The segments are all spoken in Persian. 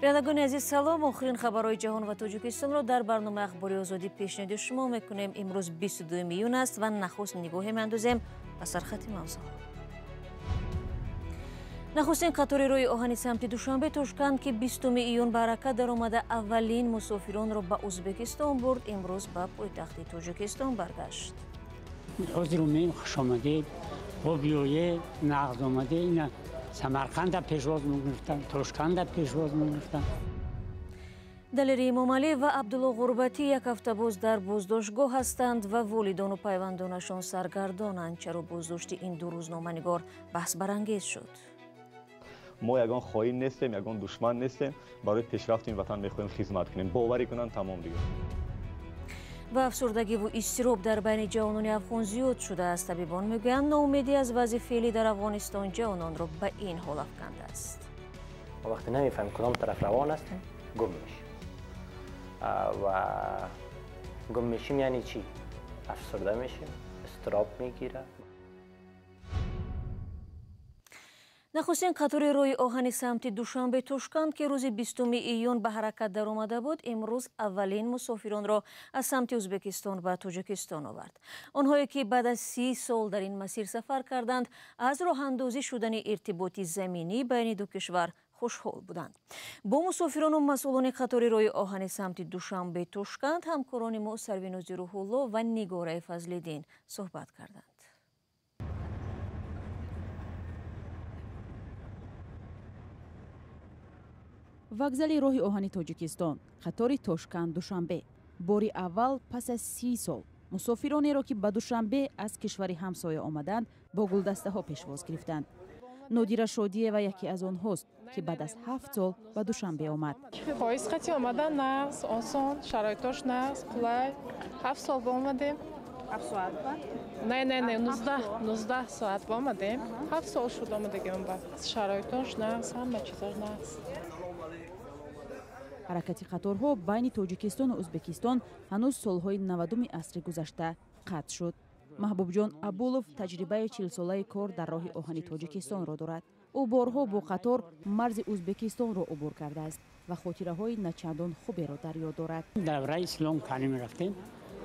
بینندگان عزیز سلام. آخرین خبرهای جهان و تاجیکستان را در برنامه اخباری آزادی پیشنهاد شما میکنیم. امروز 22 میلیون است و نخست نگاهی میاندازیم به سرخط موضوع. نخستین قطار روی آهن سمت دوشنبه تاشکند که 20 ایون به حرکت درآمده اولین مسافران را به ازبکستان برد امروز به پایتخت تاجیکستان برگشت. حضور خوش آمدید. با بیایه نقد آمده این سمرقند پیشواز می‌گرفتن، تاشکند پیشواز می‌گرفتن. دلیری امام علی و عبدالله غربتی یک هفته باز در بازداشتگاه هستند و والدان و پیوندانشان سرگردانند. چرا بازداشت این دو روزنامه‌نگار بحث برانگیز شد؟ ما یگان خائن نیستیم، یگان دشمن نیستیم. برای پیشرفت این وطن می‌خواهیم خدمت کنیم. باوری کنن تمام دیگه. و افسردگی و اضطراب در بین جوانان افغان زیاد شده است. طبیبان میگویند ناامیدی از وضع فعلی در افغانستان جوانان را به این حال افکنده است. وقتی نمیفهمیم کدام طرف روان هستیم گم میشیم و گم میشیم یعنی چی؟ افسرده میشیم، اضطراب میگیره. نخستین قطار روی آهن سمت دوشنبه تاشکند که روز 20 ایون به حرکت درآمده بود امروز اولین مسافران را از سمت ازبکستان به تاجیکستان آورد. آنهایی که بعد از 30 سال در این مسیر سفر کردند از راه اندازی شدن ارتباط زمینی بین دو کشور خوشحال بودند. با مسافران و مسئولان قطار روی آهن سمت دوشنبه تاشکند همکاران ما سرویناز روح الله و نگاره فضل‌الدین صحبت کردند. вокзали роҳи оҳани тоҷикистон қатори тошканд душанбе бори аввал пас аз 30 сол мусофиронеро ки ба душанбе аз кишвари ҳамсоя омаданд бо гулдастаҳо пешвоз гирифтанд. нодира шодиева яке аз онҳост ки баъд аз 7 сол ба душанбе омад. поиз хати омадан нағз осон, шароитош нағз, қулай. 7 сол ба омадем. 7 соат ба? Не 19 соат ба омадем. 7 сол шуд омадагем ба. шароитош нағз, ҳама чизаш нағз. ҳаракати қаторҳо байни тоҷикистону ӯзбекистон ҳанӯз солҳои 90-уми асри гузашта қатъ шуд. маҳбубҷон абулов таҷрибаи 40-солаи кор дар роҳи оҳани тоҷикистонро дорад. ӯ борҳо бо қатор марзи ӯзбекистонро убур кардааст ва хотираҳои начандон хуберо дар ёд дорад. давраи ислом кали мерафтем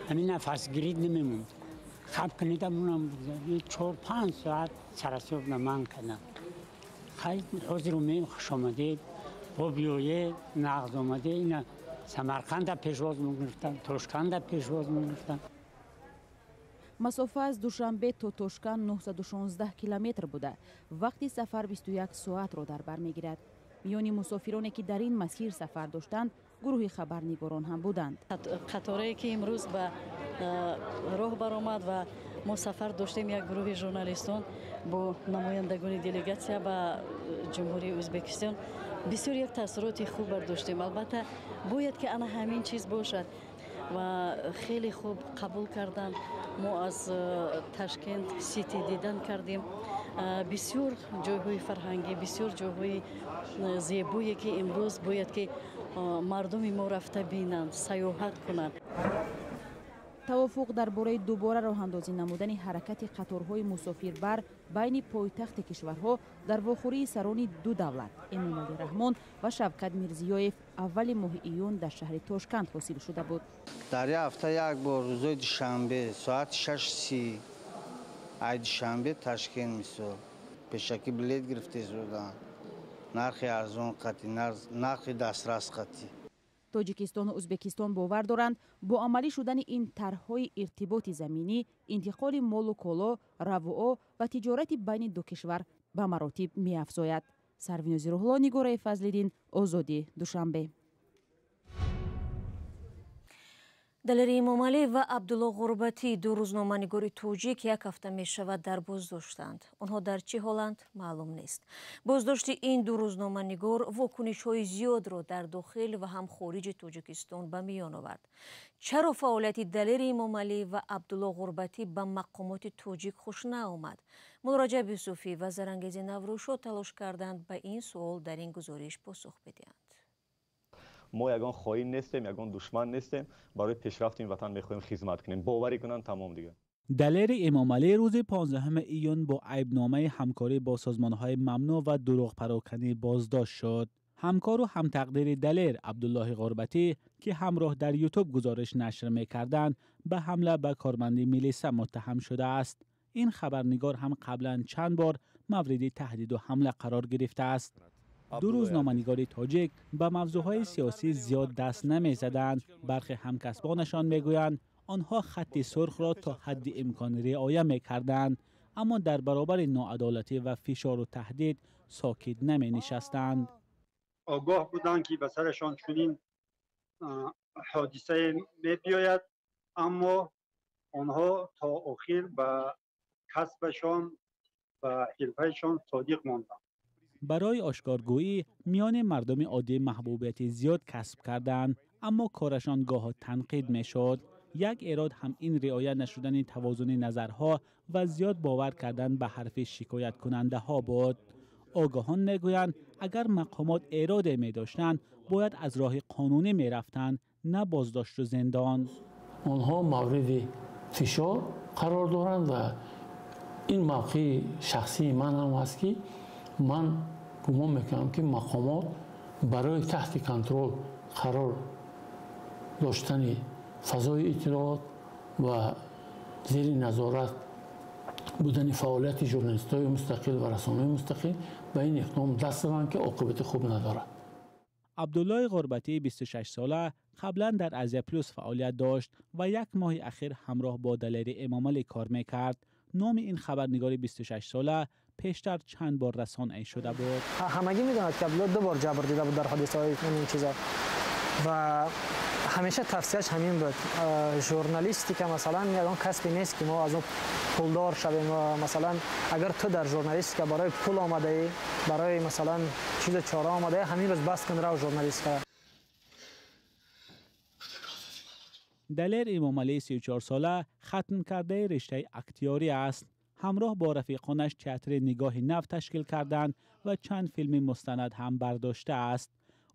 ҳамин нафасгирид намемонд. хаб канидамунам 4-5 соат сарасёб наман кардам. хай ҳозиру мем хушомадед. با بیایه نقد آمده این سمرقند پیشواز می‌گرفتن، تاشکند پیشواز می‌گرفتن. масофа аз душанбе то тошканд 916 километр буда вақти сафар 21 соатро дар бар мегирад. миёни мусофироне ки дар ин масир сафар доштанд гурӯҳи хабарнигорон ҳам буданд. қаторае ки имрӯз ба роҳ баромад ва мо сафар доштем як гурӯҳи журналистон бо намояндагони делегатсия ба ҷумҳурии ӯзбекистон бисёр як таъссуроти хуб бардоштем. албатта бояд ки ана ҳамин чиз бошад ва хеле хуб қабул карданд. мо аз ташкент сити дидан кардем бисёр ҷойҳои фарҳангӣ, бисёр ҷойҳои зебое ки имрӯз бояд ки мардуми мо рафта бинанд, саёҳат кунанд. тавофуқ дар бораи дубора роҳандозӣ намудани ҳаракати қаторҳои мусофирбар байни пойтахти кишварҳо дар вохӯрии сарони ду давлат эмомалӣ раҳмон ва шавкат мирзиёев аввали моҳи июн дар шаҳри тошканд ҳосил шуда буд. дар як ҳафта як бор рӯзои душанбе соати 6:30 ай душанбе ташкент мисол пешакӣ билет гирифта шуданд. нархи арзон қатӣ, нархи дастрас қатӣ. тоҷикистону ӯзбекистон бовар доранд бо амалӣ шудани ин тарҳҳои иртиботи заминӣ интиқоли молу коло, равоо ва тиҷорати байни ду кишвар ба маротиб меафзояд. сарвинози рӯҳло, нигораи фазлиддин, озодӣ, душанбе. دلیری امام علی و عبدالله غربتی دو روزنامه‌نگاری توجیک یک هفته می‌شود در بازداشتند. آنها در چه حالند معلوم نیست. بازداشت این دو روزنامه‌نگار واکنش‌های زیاد را در داخل و هم خارج تاجیکستان به میان آورد. چرا فعالیت دلیری امام علی و عبدالله غربتی به مقامات توجیک خوش نیامد؟ مراجع یوسفی و زرانگیز نوروشو تلاش کردند به این سوال در این گزارش پاسخ بدهند. ما یگان خائن نیستیم، یگان دشمن نیستیم. برای پیشرفت این وطن می‌خواهیم خدمت کنیم. باوری کنن تمام دیگه. دلیر امام علی روز 15 ایون با عیبنامه همکاری با سازمان‌های ممنوع و دروغ پراکنی بازداشت شد. همکار و همتقدیر دلیر عبدالله غربتی که همراه در یوتیوب گزارش نشر می‌کردند به حمله به کارمند میلیسا متهم شده است. این خبرنگار هم قبلا چند بار مورد تهدید و حمله قرار گرفته است. دو روزنامه‌نگار تاجیک به موضوعهای سیاسی زیاد دست نمی‌زدند. برخی همکسبانشان میگویند آنها خط سرخ را تا حد امکان رعایت می‌کردند، اما در برابر ناعدالتی و فشار و تهدید ساکت نمی‌نشستند. آگاه بودند که به سرشان چنین حادثه می‌بیاید، اما آنها تا آخر به کسبشان و حرفهشان صادق ماندند. برای آشکارگویی میان مردم عادی محبوبیت زیاد کسب کردند، اما کارشان گاه تنقید میشد. یک ایراد هم این رعایت نشدن توازن نظرها و زیاد باور کردن به حرف شکایت کننده ها بود. آگاهان میگویند اگر مقامات ایراد می داشتند باید از راه قانونی می رفتند، نه بازداشت و زندان. آنها مورد فشار قرار دارند و این موقع شخصی من هم است که من گمان میکنم که مقامات برای تحت کنترل قرار داشتن فضای اطلاعات و زیر نظارت بودن فعالیت ژورنالیست‌های مستقل و رسانه‌های مستقل به این اقدام دست دادند که عاقبت خوب ندارد. عبدالله غربتی 26 ساله قبلا در آزیا پلوس فعالیت داشت و یک ماه اخیر همراه با دلیر امامعلی کار میکرد. نام این خبرنگار 26 ساله پیشتر چند بار رسانه‌ای شده بود. همگی میدونند که عبدالله 2 بار جبر دیده بود در حادثه‌های این چیزا و همیشه توصیهش همین بود. ژورنالیستی که مثلا یگان کسبی نیست که ما از اون پولدار شویم و مثلا اگر تو در ژورنالیست که برای پول آمده ای، برای مثلا چیز چاره آمده ای، همین روز بس کن رو ژورنالیست کرد. دلیر امامعلی 34 ساله ختم کرده رشته اکتیاری است. همراه با رفیقانش تئاتر نگاه نو تشکیل کردند و چند فیلم مستند هم برداشته است.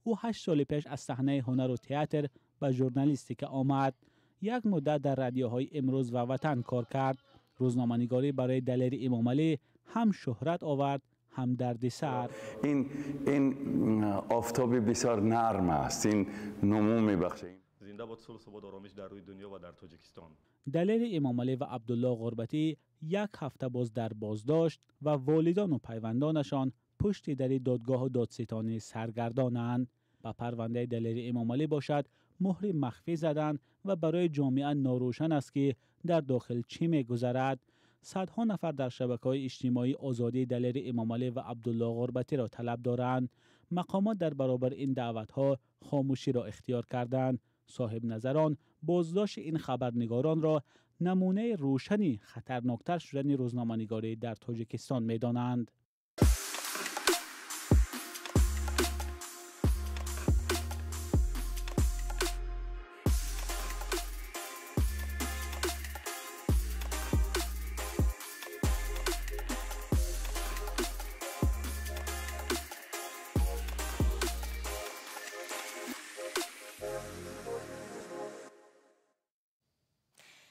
او 8 سال پیش از صحنه هنر و تئاتر به ژورنالیستیک آمد. یک مدت در رادیوهای امروز و وطن کار کرد. روزنامه‌نگاری برای دلیر امامعلی هم شهرت آورد، هم دردسر. این آفتاب بسیار نرم است. این نمو میبخشه. زنده باد صلح و آرامش در روی دنیا و در تاجیکستان. دلیر امامعلی و عبدالله غربتی یک هفته باز در بازداشت و والدان و پیوندانشان پشت در دادگاه و دادستانی سرگردانند. به پرونده دلیر امامعلی باشد مهر مخفی زدند و برای جامعه ناروشن است که در داخل چی می‌گذرد. صدها نفر در شبکه‌های اجتماعی آزادی دلیر امامعلی و عبدالله غربتی را طلب دارند. مقامات در برابر این دعوت‌ها خاموشی را اختیار کردند. صاحب نظران بازداشت این خبرنگاران را نمونه روشنی خطرناکتر شدن روزنامه‌نگاری در تاجیکستان می‌دانند.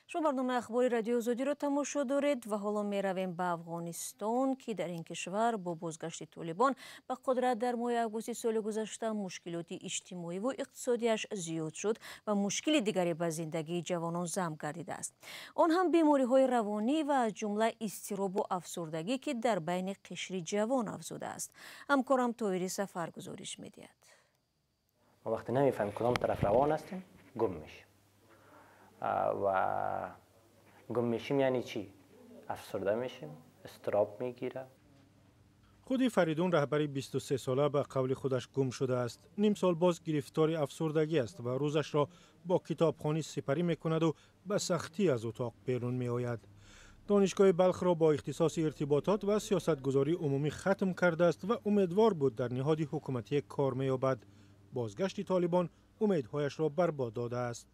شما برنامه اخباری رادیو آزادی را تماشا دارید و حالا می رویم به افغانستان که در این کشور با بازگشت طالبان به قدرت در ماه آگوست سال گذشته مشکلات اجتماعی و اقتصادیش زیاد شد و مشکل دیگری به زندگی جوانان ضم گردیده است. آن هم بیماری های روانی و از جمله اضطراب و افسردگی که در بین قشر جوان افزوده است. همکارم طاهری سفر گزارش می‌دهد. ما وقتی نمی‌فهمیم کدام طرف روان هستیم گم میشیم. و گم میشیم یعنی چی؟ افسرده میشیم، اضطراب میگیره. خودی فریدون رهبری 23 ساله به قول خودش گم شده است. نیم سال باز گرفتار افسردگی است و روزش را با کتابخوانی سپری میکند و به سختی از اتاق بیرون میآید. دانشگاه بلخ را با اختصاص ارتباطات و سیاستگذاری عمومی ختم کرده است و امیدوار بود در نهاد حکومتی کار مییابد. بازگشت طالبان امیدهایش را برباد داده است.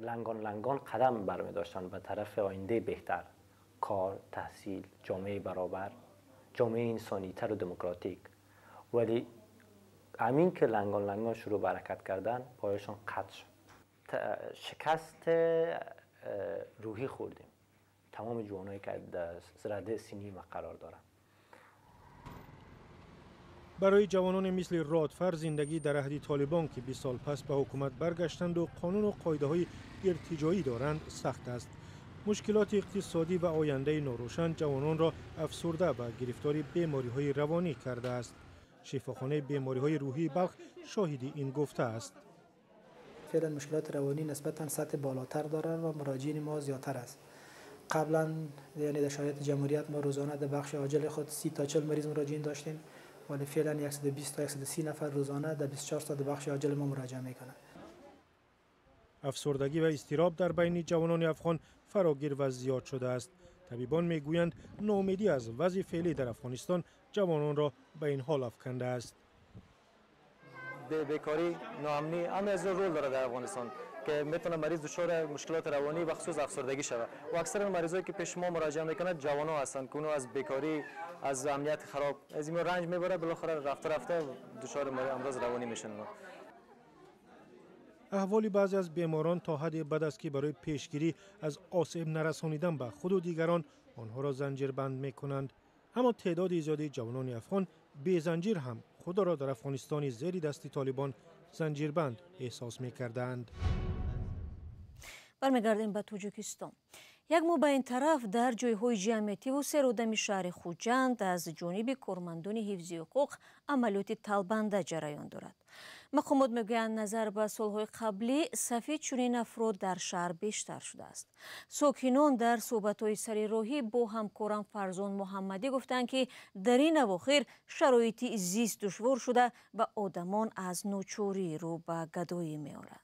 لنگان قدم برمی داشتن به طرف آینده بهتر، کار، تحصیل، جامعه برابر، جامعه انسانی تر و دموکراتیک. ولی همین که لنگان شروع به حرکت کردن پایشان قطع شد. شکست روحی خوردیم. تمام جوانایی که در رده سنی ما قرار دارن. برای جوانان مثل رادفر زندگی در عهد طالبان که 20 سال پس به حکومت برگشتند و قانون و قاعده‌های ارتجاعی دارند سخت است. مشکلات اقتصادی و آینده ناروشن جوانان را افسرده و گرفتار بیماری‌های روانی کرده است. شفاخانه بیماری‌های روحی بلخ شاهدی این گفته است. فعلا مشکلات روانی نسبتاً سطح بالاتر داره و مراجعین ما زیادتر است. قبلا یعنی در شرایط جمهوریت ما روزانه در بخش عاجل خود 30 تا 40 مریض مراجعین داشتیم، ولی فعلا 120 تا 130 نفر روزانه در 24 ساعت در بخش عاجل ما مراجعه میکنند. افسردگی و اضطراب در بین جوانان افغان فراگیر و زیاد شده است. طبیبان میگویند ناامیدی از وضع فعلی در افغانستان جوانان را به این حال افکنده است. بیکاری، ناامنی همه از رول داره در افغانستان که میتونه مریض دچار مشکلات روانی و خصوص افسردگی شود و اکثر مریضایی که پیش ما مراجعه میکنند جوانان هستند که از بیکاری، از امنیت خراب از این رنج میبره، بالاخره رفته دچار امراض روانی میشن. احوال بعضی از بیماران تا حدی بد است که برای پیشگیری از آسیب نرسانیدن به خود و دیگران آنها را زنجیربند میکنند. اما تعداد زیادی جوانان افغان بی زنجیر هم خود را در افغانستان زیر دست طالبان زنجیربند احساس میکردند. برمیگردیم به تاجیکستان. یک مبین طرف در جایهای جمعیتی و سرودمی شهر خوجند از جانب کارمندان حفظی حقوق عملیات طالبنده جریان دارد. مقامات میگویند نظر به سالهای قبلی سفید چنین افراد در شهر بیشتر شده است. ساکنان در صحبت‌های سر راهی با همکارم فرزان محمدی گفتند که در این اواخر شرایط زیست دشوار شده و آدمان از ناچاری رو به گدایی می‌آورند.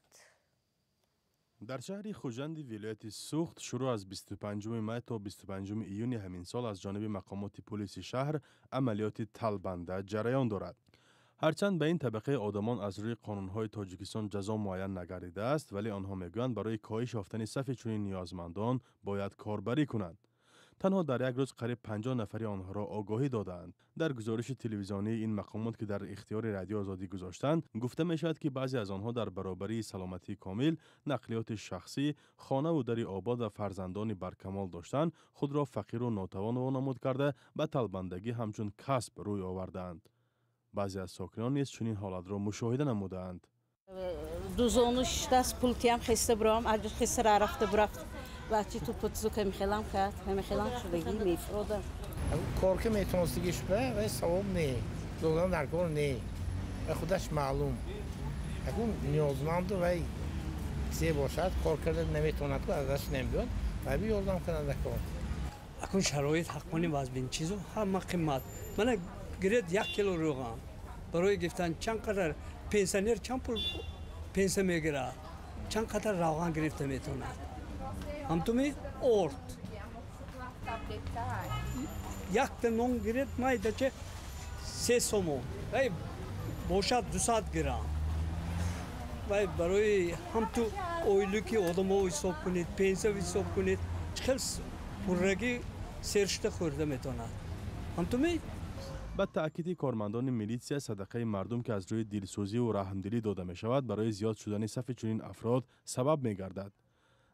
در شهر خوجند ولایت سوخت شروع از 25 می تا 25 ایون همین سال از جانب مقامات پلیس شهر عملیات طالبنده جریان دارد. هرچند به این طبقه آدمان از روی قانون‌های تاجیکستان جزا معین نگردیده است، ولی آنها میگویند برای کاهش یافتن صف چنین نیازمندان باید کاربری کنند. تنها در یک روز قریب 50 نفری آنها را آگاهی دادند. در گزارش تلویزیونی این مقامات که در اختیار رادیو آزادی گذاشتند، گفته می شود که بعضی از آنها در برابری سلامتی کامل، نقلیات شخصی، خانه و در آباد و فرزندان برکمال داشتند، خود را فقیر و ناتوان وانمود کرده به طالبندگی همچون کسب روی آوردند. بعضی از ساکنان نیز چنین حالت را مشاهده نمودند. دوزونش دست پولتی هم خسته برام، اگه خسته را رفته برفت. بچه تو پتزو که میخیلم کرد، میخیلم شدگی میفرودم. کار که میتونستگیش به و ثواب نه، دوگان در کار نه، به خودش معلوم. اون نیازمند و چه باشد کار کردن نمیتوند که ازش نمیاد و بی یاردم کننده کار. اون شرایط حقانی باز بین چیزو همه قیمت. من گرید 1 کیلو روغن برای گفتن چند قدر پنسیونر چند پول پنسیون میگیره، چند قدر روغن گرفته میتوند. همتومی ارد 1 تن گرفت مایده چه 3 سومون ولی باشد 200 گرم ولی برای هم تو اویلو که آدم ها حساب کنید پنسیون حساب کنید خیلی پررگی سرشته خورده میتوند. همتومی با تأکید کارمندان میلیسیا صدقه مردم که از روی دلسوزی و رحمدلی داده می شود برای زیاد شدن صف چنین افراد سبب می گردد.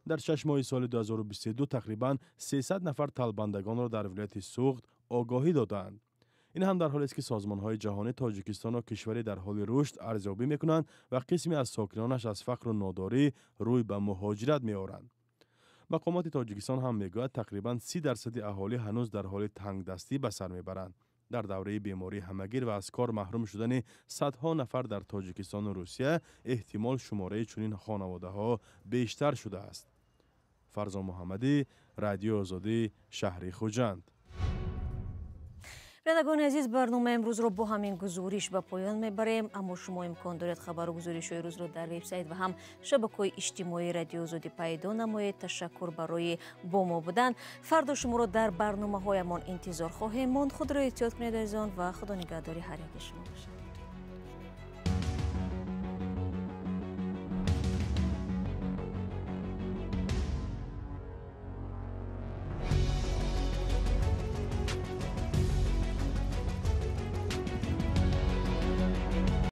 در 6 ماه سال 2022 تقریباً 300 نفر طالبندگان را در ولایت سوخت آگاهی دادند. این هم در حالی است که سازمان‌های جهانی تاجیکستان و کشوری در حال رشد ارزیابی می‌کنند و قسمی از ساکنانش از فقر و ناداری روی به مهاجرت می‌آورند. مقامات تاجیکستان هم میگوید تقریباً 30% اهالی هنوز در حال تنگدستی به سر میبرند. در دوره بیماری همگیر و از کار محروم شدن صدها نفر در تاجیکستان و روسیه احتمال شماره چنین خانواده‌ها بیشتر شده است. فرزان محمدی، رادیو آزادی، شهر خوجند. بینندگان عزیز، برنامه امروز رو با همین گزارش به پایان میبریم، اما شما امکان دارید خبر و گزارش های روز رو در وبسایت و هم شبکه‌های اجتماعی رادیو آزادی پیدا نمایید. تشکر برای با ما بودن. فردا شما رو در برنامه هایمان انتظار خواهیم ماند. خود را احتیاط کنید عزیزان و خدا نگهداری هر یک شما باشد.